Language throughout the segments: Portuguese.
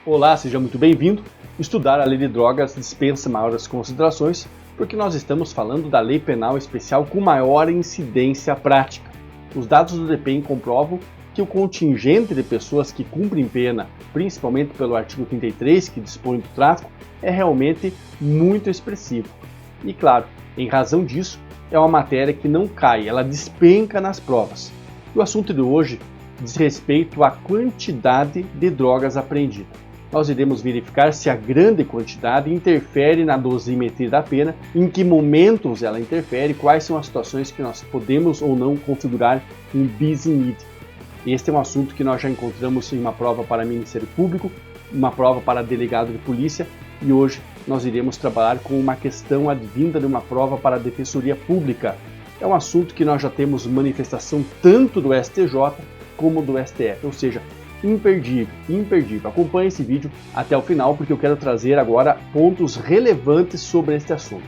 Olá, seja muito bem-vindo. Estudar a lei de drogas dispensa maiores considerações, porque nós estamos falando da lei penal especial com maior incidência prática. Os dados do DPEM comprovam que o contingente de pessoas que cumprem pena, principalmente pelo artigo 33, que dispõe do tráfico, é realmente muito expressivo. E claro, em razão disso, é uma matéria que não cai, ela despenca nas provas. E o assunto de hoje diz respeito à quantidade de drogas apreendidas. Nós iremos verificar se a grande quantidade interfere na dosimetria da pena, em que momentos ela interfere, quais são as situações que nós podemos ou não configurar um bis in idem. Este é um assunto que nós já encontramos em uma prova para Ministério Público, uma prova para delegado de polícia, e hoje nós iremos trabalhar com uma questão advinda de uma prova para a Defensoria Pública. É um assunto que nós já temos manifestação tanto do STJ como do STF, ou seja, imperdível, imperdível. Acompanhe esse vídeo até o final, porque eu quero trazer agora pontos relevantes sobre este assunto.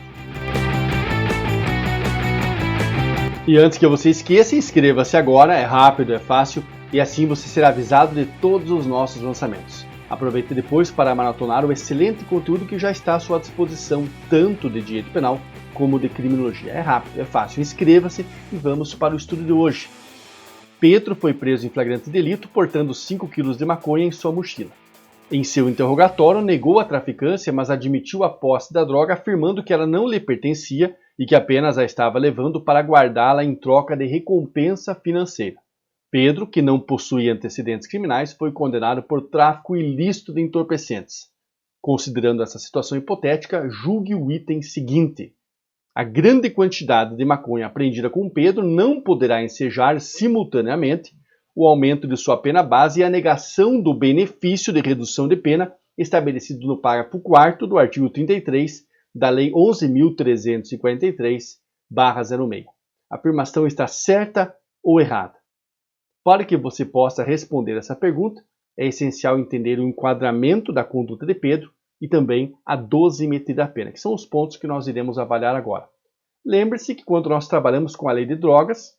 E antes que você esqueça, inscreva-se agora, é rápido, é fácil, e assim você será avisado de todos os nossos lançamentos. Aproveite depois para maratonar o excelente conteúdo que já está à sua disposição, tanto de direito penal como de criminologia. É rápido, é fácil, inscreva-se e vamos para o estudo de hoje. Pedro foi preso em flagrante delito portando 5 kg de maconha em sua mochila. Em seu interrogatório, negou a traficância, mas admitiu a posse da droga, afirmando que ela não lhe pertencia e que apenas a estava levando para guardá-la em troca de recompensa financeira. Pedro, que não possuía antecedentes criminais, foi condenado por tráfico ilícito de entorpecentes. Considerando essa situação hipotética, julgue o item seguinte. A grande quantidade de maconha apreendida com Pedro não poderá ensejar simultaneamente o aumento de sua pena base e a negação do benefício de redução de pena estabelecido no parágrafo 4º do artigo 33 da Lei 11.343/06. A afirmação está certa ou errada? Para que você possa responder essa pergunta, é essencial entender o enquadramento da conduta de Pedro e também a dosimetria da pena, que são os pontos que nós iremos avaliar agora. Lembre-se que quando nós trabalhamos com a lei de drogas,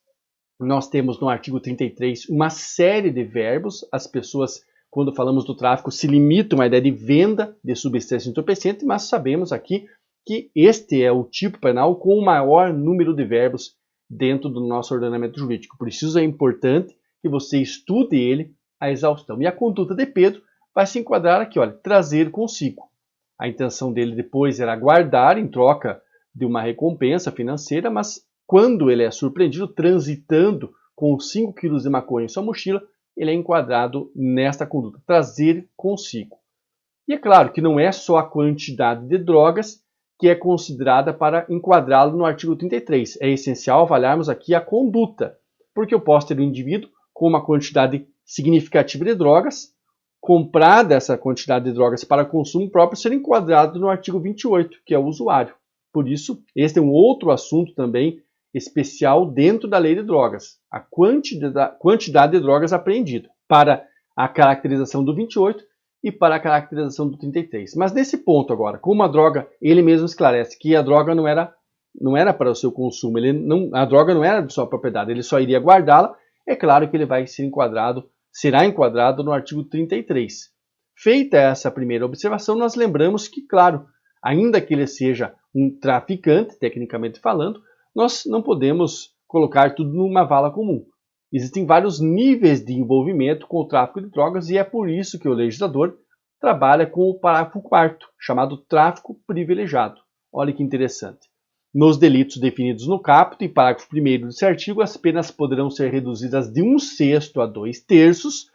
nós temos no artigo 33 uma série de verbos. As pessoas, quando falamos do tráfico, se limitam à ideia de venda de substância entorpecente, mas sabemos aqui que este é o tipo penal com o maior número de verbos dentro do nosso ordenamento jurídico. Por isso é importante que você estude ele à exaustão. E a conduta de Pedro vai se enquadrar aqui, olha, trazer consigo. A intenção dele depois era guardar em troca de uma recompensa financeira, mas quando ele é surpreendido transitando com 5 kg de maconha em sua mochila, ele é enquadrado nesta conduta, trazer consigo. E é claro que não é só a quantidade de drogas que é considerada para enquadrá-lo no artigo 33. É essencial avaliarmos aqui a conduta, porque eu posso ter um indivíduo com uma quantidade significativa de drogas, comprar dessa quantidade de drogas para consumo próprio, ser enquadrado no artigo 28, que é o usuário. Por isso, este é um outro assunto também especial dentro da lei de drogas, a quantidade de drogas apreendida, para a caracterização do 28 e para a caracterização do 33. Mas nesse ponto agora, como a droga, ele mesmo esclarece que a droga não era para o seu consumo, a droga não era de sua propriedade, ele só iria guardá-la. É claro que ele vai ser será enquadrado no artigo 33. Feita essa primeira observação, nós lembramos que, claro, ainda que ele seja um traficante, tecnicamente falando, nós não podemos colocar tudo numa vala comum. Existem vários níveis de envolvimento com o tráfico de drogas e é por isso que o legislador trabalha com o parágrafo 4º, chamado tráfico privilegiado. Olha que interessante. Nos delitos definidos no caput e parágrafo 1º desse artigo, as penas poderão ser reduzidas de 1/6 a 2/3,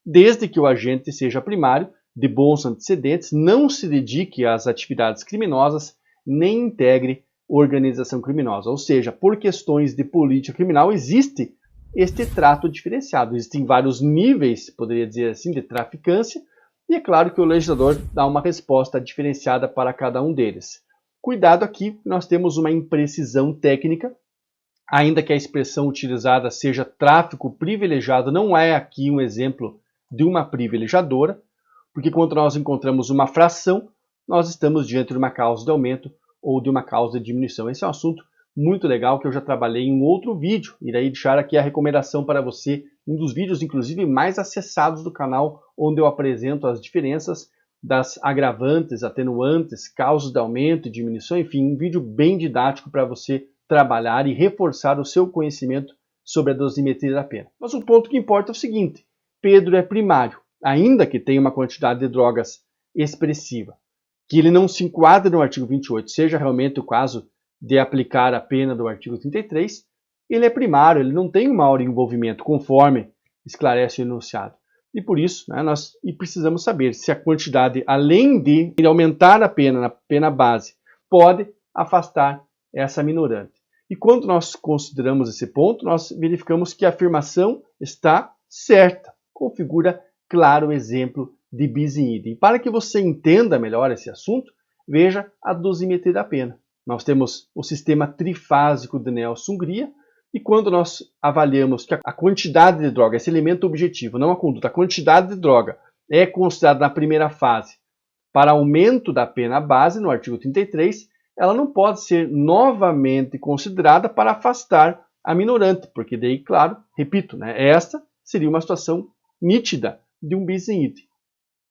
desde que o agente seja primário, de bons antecedentes, não se dedique às atividades criminosas, nem integre organização criminosa. Ou seja, por questões de política criminal, existe este trato diferenciado. Existem vários níveis, poderia dizer assim, de traficância, e é claro que o legislador dá uma resposta diferenciada para cada um deles. Cuidado aqui, nós temos uma imprecisão técnica, ainda que a expressão utilizada seja tráfico privilegiado, não é aqui um exemplo de uma privilegiadora, porque quando nós encontramos uma fração, nós estamos diante de uma causa de aumento ou de uma causa de diminuição. Esse é um assunto muito legal que eu já trabalhei em um outro vídeo. Irei deixar aqui a recomendação para você, um dos vídeos inclusive mais acessados do canal, onde eu apresento as diferenças das agravantes, atenuantes, causas de aumento e diminuição, enfim, um vídeo bem didático para você trabalhar e reforçar o seu conhecimento sobre a dosimetria da pena. Mas o ponto que importa é o seguinte: Pedro é primário, ainda que tenha uma quantidade de drogas expressiva, que ele não se enquadra no artigo 28, seja realmente o caso de aplicar a pena do artigo 33, ele é primário, ele não tem um maior envolvimento, conforme esclarece o enunciado. E por isso, nós precisamos saber se a quantidade, além de aumentar a pena na pena base, pode afastar essa minorante. E quando nós consideramos esse ponto, nós verificamos que a afirmação está certa. Configura claro exemplo de bis in idem. Para que você entenda melhor esse assunto, veja a dosimetria da pena. Nós temos o sistema trifásico de Nelson-Hungria, e quando nós avaliamos que a quantidade de droga, esse elemento objetivo, não a conduta, a quantidade de droga é considerada na primeira fase para aumento da pena base, no artigo 33, ela não pode ser novamente considerada para afastar a minorante, porque daí, claro, repito, esta seria uma situação nítida de um bis in idem.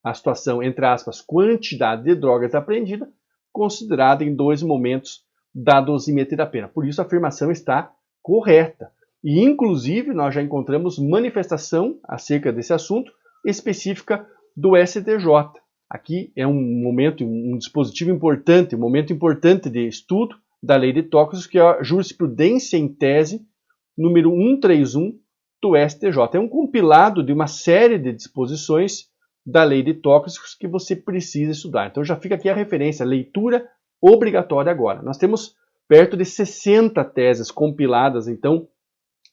A situação, entre aspas, quantidade de drogas apreendida, considerada em dois momentos da dosimetria da pena. Por isso a afirmação está correta. E, inclusive, nós já encontramos manifestação acerca desse assunto específica do STJ. Aqui é um momento, um dispositivo importante, um momento importante de estudo da lei de tóxicos, que é a jurisprudência em tese número 131 do STJ. É um compilado de uma série de disposições da lei de tóxicos que você precisa estudar. Então já fica aqui a referência, leitura obrigatória agora. Nós temos perto de 60 teses compiladas, então,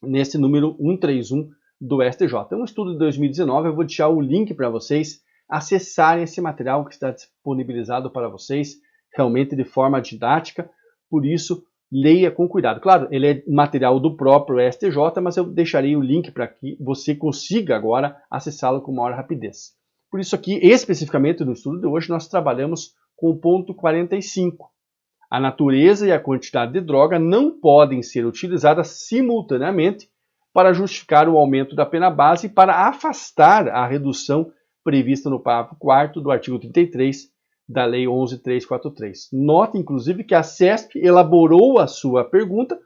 nesse número 131 do STJ. É um estudo de 2019, eu vou deixar o link para vocês acessarem esse material que está disponibilizado para vocês, realmente de forma didática, por isso, leia com cuidado. Claro, ele é material do próprio STJ, mas eu deixarei o link para que você consiga agora acessá-lo com maior rapidez. Por isso aqui, especificamente no estudo de hoje, nós trabalhamos com o ponto 45. A natureza e a quantidade de droga não podem ser utilizadas simultaneamente para justificar o aumento da pena base e para afastar a redução prevista no parágrafo 4º do artigo 33 da Lei 11.343. Note, inclusive, que a CESP elaborou a sua pergunta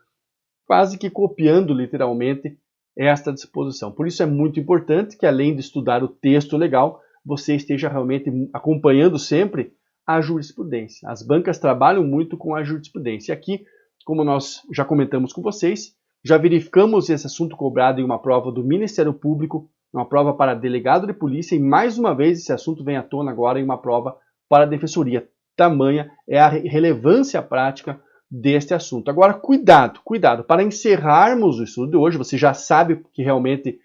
quase que copiando literalmente esta disposição. Por isso é muito importante que, além de estudar o texto legal, você esteja realmente acompanhando sempre a jurisprudência. As bancas trabalham muito com a jurisprudência. Aqui, como nós já comentamos com vocês, já verificamos esse assunto cobrado em uma prova do Ministério Público, uma prova para delegado de polícia, e mais uma vez esse assunto vem à tona agora em uma prova para a defensoria. Tamanha é a relevância prática deste assunto. Agora, cuidado, para encerrarmos o estudo de hoje, você já sabe que realmente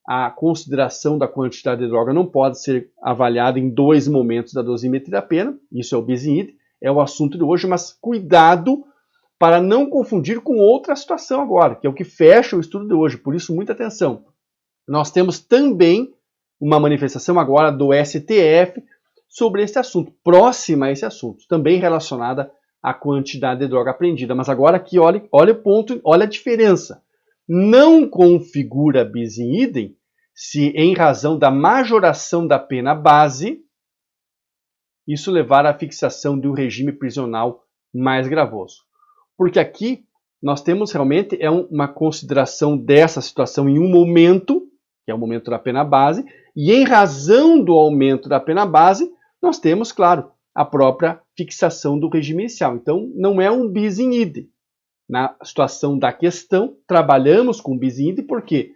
a consideração da quantidade de droga não pode ser avaliada em dois momentos da dosimetria da pena, isso é o bis in idem, é o assunto de hoje, mas cuidado para não confundir com outra situação agora, que é o que fecha o estudo de hoje, por isso muita atenção. Nós temos também uma manifestação agora do STF sobre esse assunto, próxima a esse assunto, também relacionada à quantidade de droga apreendida, mas agora aqui olha o ponto, olha a diferença. Não configura bis in idem se, em razão da majoração da pena base, isso levar à fixação de um regime prisional mais gravoso. Porque aqui nós temos realmente uma consideração dessa situação em um momento, que é o momento da pena base, e em razão do aumento da pena base, nós temos, claro, a própria fixação do regime inicial. Então, não é um bis in idem. Na situação da questão, trabalhamos com bis in idem porque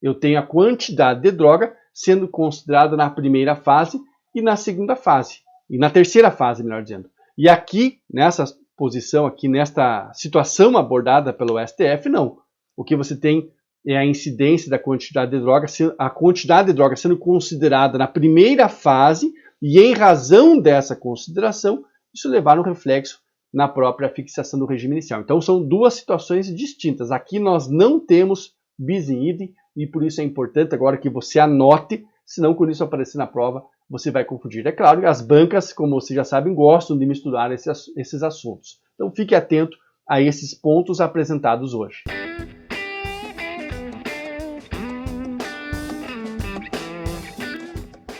eu tenho a quantidade de droga sendo considerada na primeira fase e na segunda fase, e na terceira fase, melhor dizendo. E aqui, nessa posição, aqui nesta situação abordada pelo STF, não. O que você tem é a incidência da quantidade de droga, a quantidade de droga sendo considerada na primeira fase, e em razão dessa consideração, isso levar um reflexo na própria fixação do regime inicial. Então são duas situações distintas. Aqui nós não temos bis in idem e por isso é importante agora que você anote, senão quando isso aparecer na prova você vai confundir. É claro que as bancas, como vocês já sabem, gostam de misturar esses assuntos. Então fique atento a esses pontos apresentados hoje.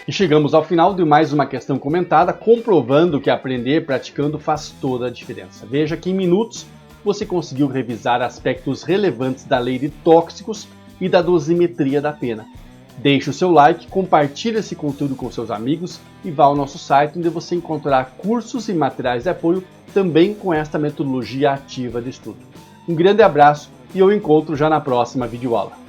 E chegamos ao final de mais uma questão comentada, comprovando que aprender praticando faz toda a diferença. Veja que em minutos você conseguiu revisar aspectos relevantes da lei de tóxicos e da dosimetria da pena. Deixe o seu like, compartilhe esse conteúdo com seus amigos e vá ao nosso site, onde você encontrará cursos e materiais de apoio também com esta metodologia ativa de estudo. Um grande abraço e eu encontro já na próxima videoaula.